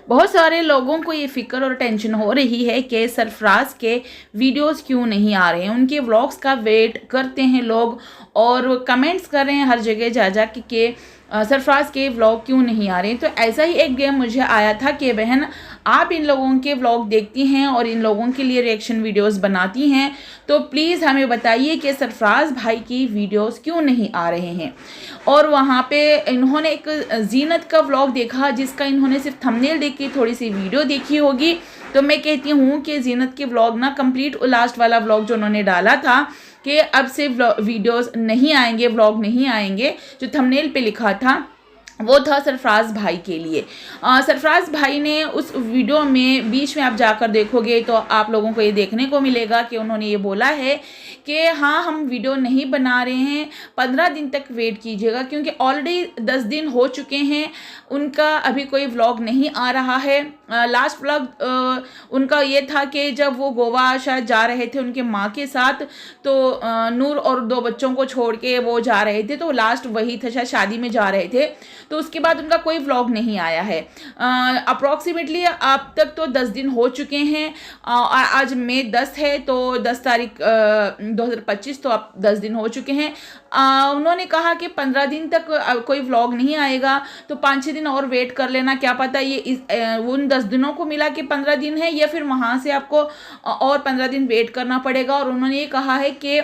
बहुत सारे लोगों को ये फ़िक्र और टेंशन हो रही है कि सरफराज के वीडियोस क्यों नहीं आ रहे हैं। उनके व्लॉग्स का वेट करते हैं लोग और कमेंट्स कर रहे हैं हर जगह जा जा के सरफराज के व्लॉग क्यों नहीं आ रहे हैं। तो ऐसा ही एक गेम मुझे आया था कि बहन आप इन लोगों के व्लॉग देखती हैं और इन लोगों के लिए रिएक्शन वीडियोस बनाती हैं, तो प्लीज़ हमें बताइए कि सरफराज भाई की वीडियोस क्यों नहीं आ रहे हैं। और वहाँ पे इन्होंने एक जीनत का व्लॉग देखा जिसका इन्होंने सिर्फ थंबनेल देख के थोड़ी सी वीडियो देखी होगी। तो मैं कहती हूँ कि जीनत के व्लॉग ना कंप्लीट लास्ट वाला व्लॉग जो उन्होंने डाला था कि अब से वीडियोस नहीं आएंगे, व्लॉग नहीं आएंगे, जो थंबनेल पे लिखा था वो था सरफराज भाई के लिए। सरफराज भाई ने उस वीडियो में बीच में आप जाकर देखोगे तो आप लोगों को ये देखने को मिलेगा कि उन्होंने ये बोला है कि हाँ हम वीडियो नहीं बना रहे हैं, 15 दिन तक वेट कीजिएगा, क्योंकि ऑलरेडी 10 दिन हो चुके हैं उनका अभी कोई व्लॉग नहीं आ रहा है। लास्ट व्लॉग उनका ये था कि जब वो गोवा शायद जा रहे थे उनके माँ के साथ, तो नूर और 2 बच्चों को छोड़ के वो जा रहे थे, तो लास्ट वही था, शायद शादी में जा रहे थे। तो उसके बाद उनका कोई व्लॉग नहीं आया है। अप्रॉक्सीमेटली अब तक तो 10 दिन हो चुके हैं। आज मई 10 है, तो 10 तारीख 2025, तो अब 10 दिन हो चुके हैं। उन्होंने कहा कि 15 दिन तक कोई व्लॉग नहीं आएगा, तो 5-6 दिन और वेट कर लेना, क्या पता ये उन 10 दिनों को मिला कि 15 दिन है, या फिर वहाँ से आपको और 15 दिन वेट करना पड़ेगा। और उन्होंने ये कहा है कि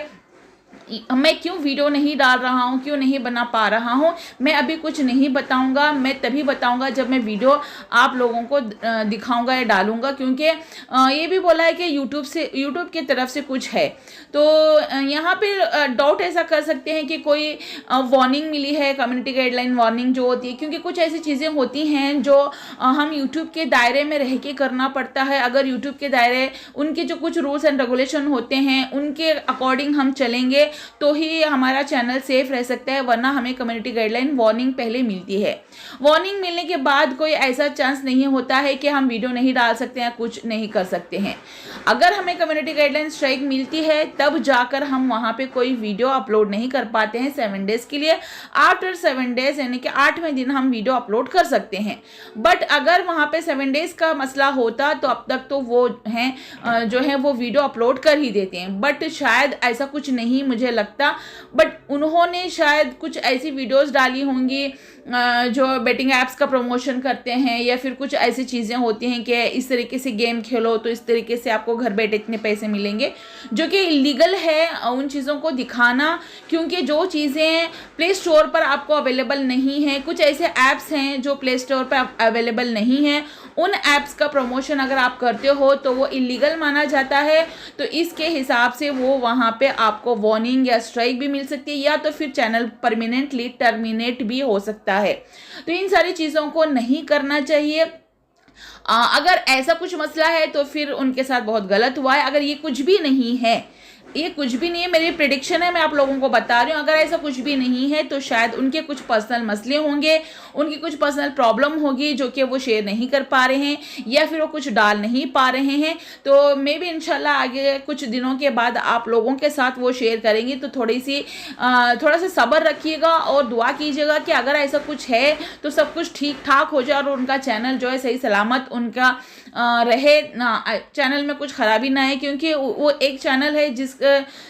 मैं क्यों वीडियो नहीं डाल रहा हूँ, क्यों नहीं बना पा रहा हूँ, मैं अभी कुछ नहीं बताऊँगा, मैं तभी बताऊँगा जब मैं वीडियो आप लोगों को दिखाऊँगा या डालूँगा। क्योंकि ये भी बोला है कि यूट्यूब की तरफ से कुछ है, तो यहाँ पे डाउट ऐसा कर सकते हैं कि कोई वार्निंग मिली है, कम्युनिटी गाइडलाइन वार्निंग जो होती है, क्योंकि कुछ ऐसी चीज़ें होती हैं जो हम यूट्यूब के दायरे में रह के करना पड़ता है। अगर यूट्यूब के दायरे उनके जो कुछ रूल्स एंड रेगुलेशन होते हैं उनके अकॉर्डिंग हम चलेंगे तो ही हमारा चैनल सेफ रह सकता है, वरना हमें कम्युनिटी गाइडलाइन वार्निंग पहले मिलती है। वार्निंग मिलने के बाद कोई ऐसा चांस नहीं होता है कि हम वीडियो नहीं डाल सकते हैं, कुछ नहीं कर सकते हैं। अगर हमें कम्युनिटी गाइडलाइन स्ट्राइक मिलती है तब जाकर हम वहाँ पे कोई वीडियो अपलोड नहीं कर पाते हैं 7 डेज़ के लिए। आफ्टर 7 डेज़ यानी कि 8वें दिन हम वीडियो अपलोड कर सकते हैं। बट अगर वहाँ पे 7 डेज़ का मसला होता तो अब तक तो वो हैं जो है वो वीडियो अपलोड कर ही देते हैं। बट शायद ऐसा कुछ नहीं मुझे लगता, बट उन्होंने शायद कुछ ऐसी वीडियोस डाली होंगी जो बेटिंग ऐप्स का प्रमोशन करते हैं, या फिर कुछ ऐसी चीज़ें होती हैं कि इस तरीके से गेम खेलो तो इस तरीके से आपको घर बैठे इतने पैसे मिलेंगे, जो कि इलीगल है उन चीज़ों को दिखाना। क्योंकि जो चीज़ें प्ले स्टोर पर आपको अवेलेबल नहीं है, कुछ ऐसे ऐप्स हैं जो प्ले स्टोर पर अवेलेबल नहीं हैं, उन ऐप्स का प्रमोशन अगर आप करते हो तो वो इलीगल माना जाता है। तो इसके हिसाब से वो वहाँ पे आपको वार्निंग या स्ट्राइक भी मिल सकती है, या तो फिर चैनल परमानेंटली टर्मिनेट भी हो सकता है। तो इन सारी चीज़ों को नहीं करना चाहिए। अगर ऐसा कुछ मसला है तो फिर उनके साथ बहुत गलत हुआ है। अगर ये कुछ भी नहीं है, ये कुछ भी नहीं है, मेरी प्रेडिक्शन है, मैं आप लोगों को बता रही हूँ, अगर ऐसा कुछ भी नहीं है तो शायद उनके कुछ पर्सनल मसले होंगे, उनकी कुछ पर्सनल प्रॉब्लम होगी जो कि वो शेयर नहीं कर पा रहे हैं, या फिर वो कुछ डाल नहीं पा रहे हैं। तो मे भी इंशाल्लाह आगे कुछ दिनों के बाद आप लोगों के साथ वो शेयर करेंगी। तो थोड़ा सा सब्र रखिएगा और दुआ कीजिएगा कि अगर ऐसा कुछ है तो सब कुछ ठीक ठाक हो जाए और उनका चैनल जो है सही सलामत उनका रहे ना, चैनल में कुछ खराबी ना है। क्योंकि वो एक चैनल है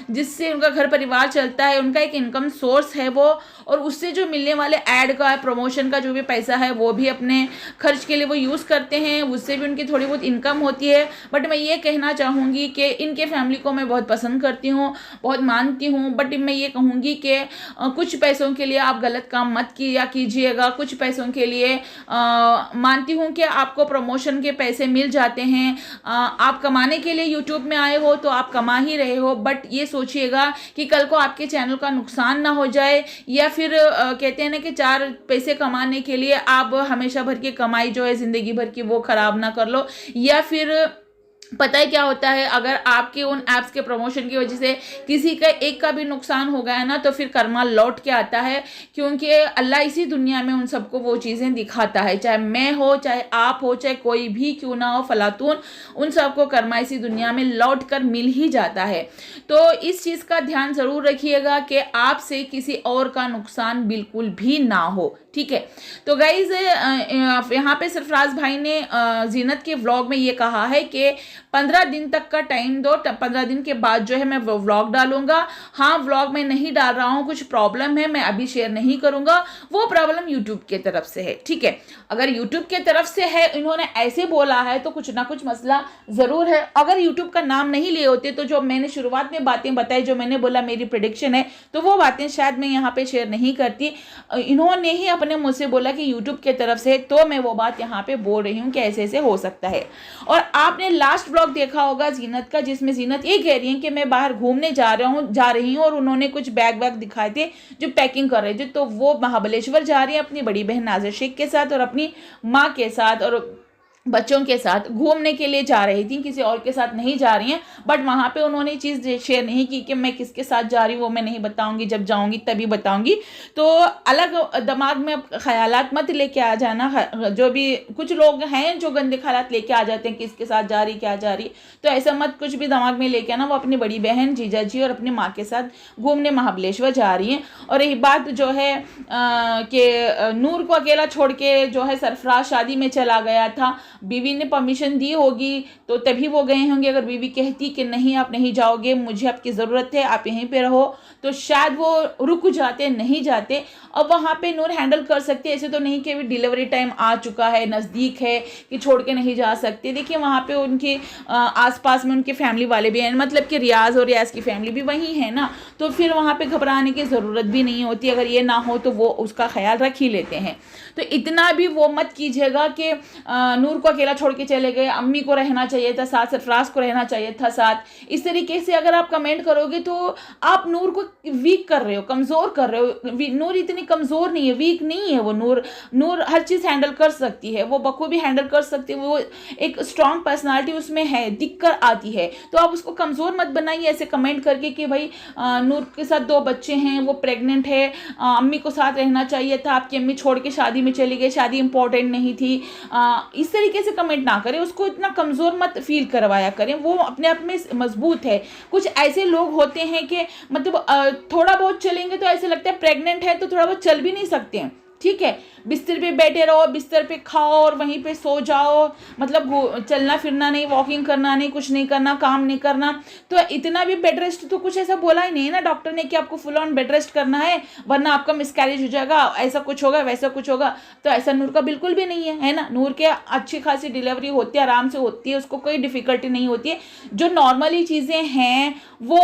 जिससे उनका घर परिवार चलता है, उनका एक इनकम सोर्स है वो, और उससे जो मिलने वाले ऐड का प्रमोशन का जो भी पैसा है वो भी अपने खर्च के लिए वो यूज़ करते हैं, उससे भी उनकी थोड़ी बहुत इनकम होती है। बट मैं ये कहना चाहूँगी कि इनके फैमिली को मैं बहुत पसंद करती हूँ, बहुत मानती हूँ, बट मैं ये कहूँगी कि कुछ पैसों के लिए आप गलत काम मत किया कीजिएगा। कुछ पैसों के लिए मानती हूँ कि आपको प्रमोशन के पैसे मिल जाते हैं, आप कमाने के लिए यूट्यूब में आए हो तो आप कमा ही रहे हो, बट ये सोचिएगा कि कल को आपके चैनल का नुकसान ना हो जाए, या फिर कहते हैं ना कि 4 पैसे कमाने के लिए आप हमेशा भर की कमाई जो है ज़िंदगी भर की वो ख़राब ना कर लो, या फिर पता है क्या होता है, अगर आपके उन ऐप्स के प्रमोशन की वजह से किसी का एक का भी नुकसान हो गया ना, तो फिर कर्मा लौट के आता है, क्योंकि अल्लाह इसी दुनिया में उन सबको वो चीज़ें दिखाता है, चाहे मैं हो, चाहे आप हो, चाहे कोई भी क्यों ना हो फलातून, उन सबको कर्मा इसी दुनिया में लौट कर मिल ही जाता है। तो इस चीज़ का ध्यान ज़रूर रखिएगा कि आपसे किसी और का नुकसान बिल्कुल भी ना हो, ठीक है। तो गाइज यहाँ पे सरफराज भाई ने जीनत के व्लॉग में ये कहा है कि 15 दिन तक का टाइम दो, 15 दिन के बाद जो है मैं व्लॉग डालूंगा। हाँ, व्लॉग में नहीं डाल रहा हूँ, कुछ प्रॉब्लम है, मैं अभी शेयर नहीं करूंगा, वो प्रॉब्लम यूट्यूब के तरफ से है, ठीक है। अगर यूट्यूब के तरफ से है, इन्होंने ऐसे बोला है, तो कुछ ना कुछ मसला ज़रूर है। अगर यूट्यूब का नाम नहीं लिए होते तो जो मैंने शुरुआत में बातें बताई, जो मैंने बोला मेरी प्रेडिक्शन है, तो वो बातें शायद मैं यहाँ पे शेयर नहीं करती। इन्होंने ही अपने मुँह से बोला कि यूट्यूब के तरफ से, तो मैं वो बात यहाँ पे बोल रही हूँ कि ऐसे ऐसे हो सकता है। और आपने लास्ट ब्लॉग देखा होगा जीनत का, जिसमें जीनत ये कह रही है कि मैं बाहर घूमने जा रही हूँ, और उन्होंने कुछ बैग वैग दिखाए थे जो पैकिंग कर रहे थे। तो वो महाबलेश्वर जा रही है अपनी बड़ी बहन नाज़िर शेख के साथ और अपनी माँ के साथ और बच्चों के साथ घूमने के लिए जा रही थी, किसी और के साथ नहीं जा रही हैं। बट वहाँ पे उन्होंने चीज़ शेयर नहीं की कि मैं किसके साथ जा रही हूँ, वो मैं नहीं बताऊँगी, जब जाऊँगी तभी बताऊँगी। तो अलग दिमाग में ख्यालात मत लेके आ जाना। जो भी कुछ लोग हैं जो गंदे ख्यालात लेके आ जाते हैं, किसके साथ जा रही, क्या जा रही, तो ऐसा मत कुछ भी दिमाग में लेके आना। वो अपनी बड़ी बहन, जीजा जी और अपनी माँ के साथ घूमने महाबलेश्वर जा रही हैं। और यही बात जो है कि नूर को अकेला छोड़ के जो है सरफराज शादी में चला गया था, बीवी ने परमिशन दी होगी तो तभी वो गए होंगे। अगर बीवी कहती कि नहीं आप नहीं जाओगे, मुझे आपकी ज़रूरत है, आप यहीं पे रहो, तो शायद वो रुक जाते, नहीं जाते। अब वहाँ पे नूर हैंडल कर सकते, ऐसे तो नहीं कि अभी डिलीवरी टाइम आ चुका है, नज़दीक है कि छोड़ के नहीं जा सकते। देखिए वहाँ पे उनके आसपास में उनके फैमिली वाले भी हैं, मतलब कि रियाज़ और रियाज़ की फैमिली भी वहीं है ना, तो फिर वहाँ पे घबराने की ज़रूरत भी नहीं होती। अगर ये ना हो तो वो उसका ख्याल रख ही लेते हैं। तो इतना भी वो मत कीजिएगा कि नूर को अकेला छोड़ के चले गए, अम्मी को रहना चाहिए था साथ, सरफराज को रहना चाहिए था साथ। इस तरीके से अगर आप कमेंट करोगे तो आप नूर को वीक कर रहे हो, कमज़ोर कर रहे हो। नूर इतनी कमज़ोर नहीं है, वीक नहीं है वो। नूर हर चीज़ हैंडल कर सकती है, वो बखूबी हैंडल कर सकती है, वो एक स्ट्रॉन्ग पर्सनालिटी उसमें है, दिक्कत आती है। तो आप उसको कमज़ोर मत बनाइए ऐसे कमेंट करके कि भाई नूर के साथ 2 बच्चे हैं, वो प्रेग्नेंट है, अम्मी को साथ रहना चाहिए था, आपकी अम्मी छोड़ के शादी में चली गई, शादी इंपॉर्टेंट नहीं थी। इस तरीके से कमेंट ना करें, उसको इतना कमज़ोर मत फील करवाया करें, वो अपने आप में मजबूत है। कुछ ऐसे लोग होते हैं कि मतलब थोड़ा बहुत चलेंगे तो ऐसे लगता है प्रेग्नेंट है तो थोड़ा बहुत चल भी नहीं सकते हैं, ठीक है। बिस्तर पे बैठे रहो, बिस्तर पे खाओ और वहीं पे सो जाओ, मतलब चलना फिरना नहीं, वॉकिंग करना नहीं, कुछ नहीं करना, काम नहीं करना। तो इतना भी बेड रेस्ट तो कुछ ऐसा बोला ही नहीं है ना डॉक्टर ने कि आपको फुल ऑन बेड रेस्ट करना है वरना आपका मिसकैरेज हो जाएगा, ऐसा कुछ होगा, वैसा कुछ होगा। तो ऐसा नूर का बिल्कुल भी नहीं है ना। नूर के अच्छी खासी डिलीवरी होती है, आराम से होती है, उसको कोई डिफ़िकल्टी नहीं होती है। जो नॉर्मली चीज़ें हैं वो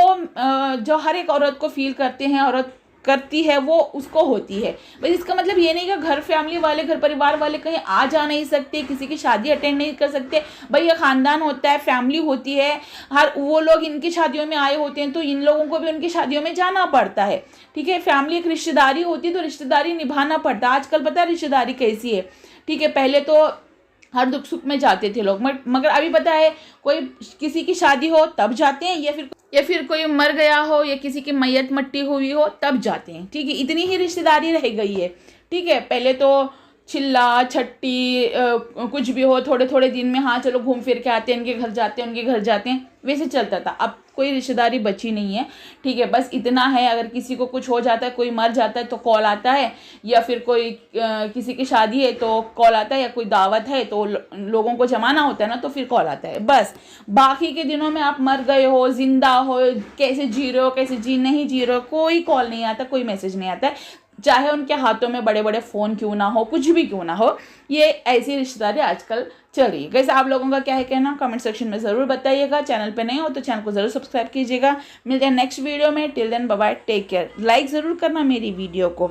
जो हर एक औरत को फील करते हैं, औरत करती है, वो उसको होती है। बस इसका मतलब ये नहीं कि घर फैमिली वाले, घर परिवार वाले कहीं आ जा नहीं सकते, किसी की शादी अटेंड नहीं कर सकते। भाई ये ख़ानदान होता है, फैमिली होती है, हर वो लोग इनकी शादियों में आए होते हैं तो इन लोगों को भी उनकी शादियों में जाना पड़ता है, ठीक है। फैमिली एक रिश्तेदारी होती है तो रिश्तेदारी निभाना पड़ता है। आजकल पता है रिश्तेदारी कैसी है, ठीक है। पहले तो हर दुख सुख में जाते थे लोग, मगर अभी पता है कोई किसी की शादी हो तब जाते हैं, या फिर कोई मर गया हो या किसी की मैयत मट्टी हुई हो तब जाते हैं, ठीक है। इतनी ही रिश्तेदारी रह गई है, ठीक है। पहले तो चिल्ला छट्टी कुछ भी हो, थोड़े थोड़े दिन में हाँ चलो घूम फिर के आते हैं, इनके घर जाते हैं, उनके घर जाते हैं, वैसे चलता था। अब कोई रिश्तेदारी बची नहीं है, ठीक है। बस इतना है, अगर किसी को कुछ हो जाता है, कोई मर जाता है तो कॉल आता है, या फिर कोई किसी की शादी है तो कॉल आता है, या कोई दावत है तो लोगों को जमाना होता है ना, तो फिर कॉल आता है। बस बाकी के दिनों में आप मर गए हो, जिंदा हो, कैसे जी रहे हो, कैसे जी नहीं जी रहे हो, कोई कॉल नहीं आता, कोई मैसेज नहीं आता है, चाहे उनके हाथों में बड़े बड़े फ़ोन क्यों ना हो, कुछ भी क्यों ना हो। ये ऐसी रिश्तेदारी आजकल चल रही है। कैसे आप लोगों का क्या है कहना, कमेंट सेक्शन में ज़रूर बताइएगा। चैनल पे नए हो तो चैनल को ज़रूर सब्सक्राइब कीजिएगा। मिलते हैं नेक्स्ट वीडियो में। Till then bye bye, take care. Like ज़रूर करना मेरी वीडियो को।